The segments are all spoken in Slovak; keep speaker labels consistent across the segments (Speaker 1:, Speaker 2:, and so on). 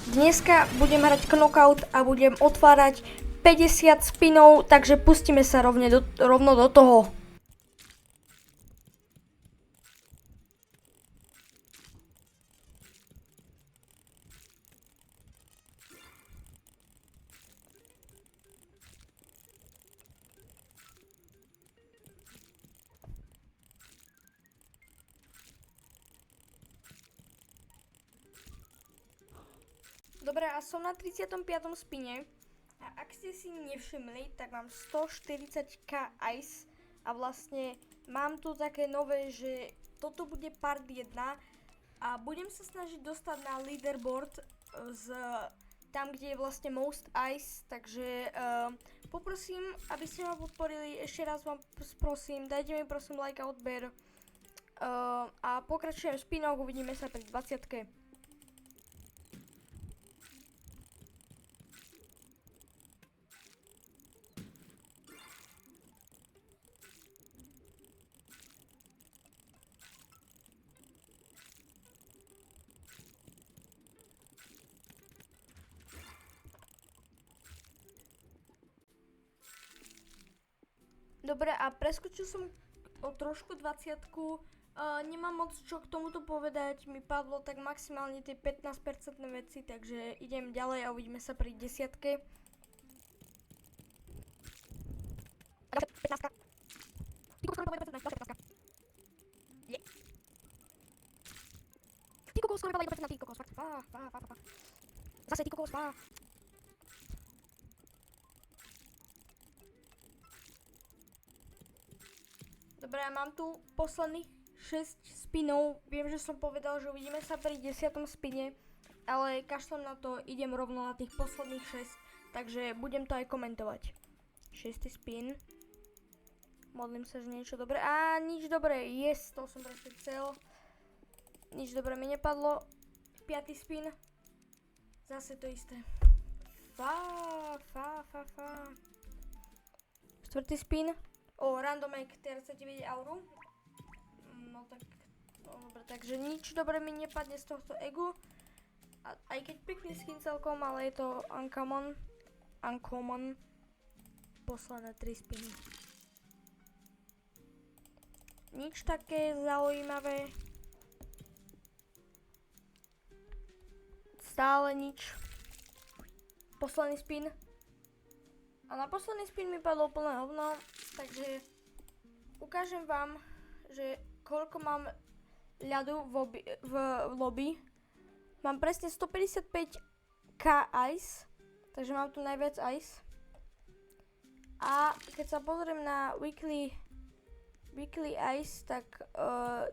Speaker 1: Dneska budem hrať knockout a budem otvárať 50 spinov, takže pustíme sa rovno do toho. Dobre, a som na 35. spine a ak ste si nevšimli, tak mám 140k ice a vlastne mám tu také nové, že toto bude part 1 a budem sa snažiť dostať na leaderboard tam, kde je vlastne most ice, takže poprosím, aby ste ma podporili, ešte raz vám prosím, dajte mi prosím like a odber a pokračujem v spinoch, uvidíme sa pri 20. Dobre, a preskočil som o trošku 20-ku, nemám moc čo k tomuto povedať, mi padlo tak maximálne tie 15% veci, takže idem ďalej a uvidíme sa pri 10-ke. 15-ka. Ty kokos, skoro 15-ka. Je. Ty kokos, skoro 15-ka, ty kokos, fakt. Zase ty kokos, Dobre, mám tu posledných 6 spinov, viem, že som povedal, že uvidíme sa pri 10. spine, ale kašlem na to, idem rovno na tých posledných 6, takže budem to aj komentovať. 6. spin, modlím sa, že niečo dobré, nič dobré, yes, to som presne chcel, nič dobré mi nepadlo. 5. spin, zase to isté, 4. spin, random egg, teraz chcete vidieť auru? No tak, dobre, takže nič dobre mi nepadne z tohto eggu. Aj keď pekný skin celkom, ale je to uncommon. Posledné 3 spiny. Nič také zaujímavé. Stále nič. Posledný spin. A na posledný spin mi padlo úplne hovno, takže ukážem vám, že koľko mám ľadu v lobby. Mám presne 155k ice, takže mám tu najviac ice. A keď sa pozriem na weekly ice, tak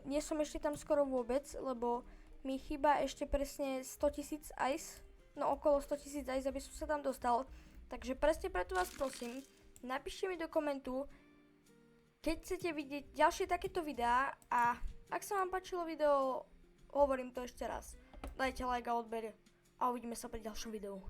Speaker 1: nie som ešte tam skoro vôbec, lebo mi chýba ešte presne 100 000 ice, no okolo 100 000 ice, aby som sa tam dostal. Takže presne preto vás prosím, napíšte mi do komentu, keď chcete vidieť ďalšie takéto videá a ak sa vám páčilo video, hovorím to ešte raz, dajte like a odber a uvidíme sa pri ďalšom videu.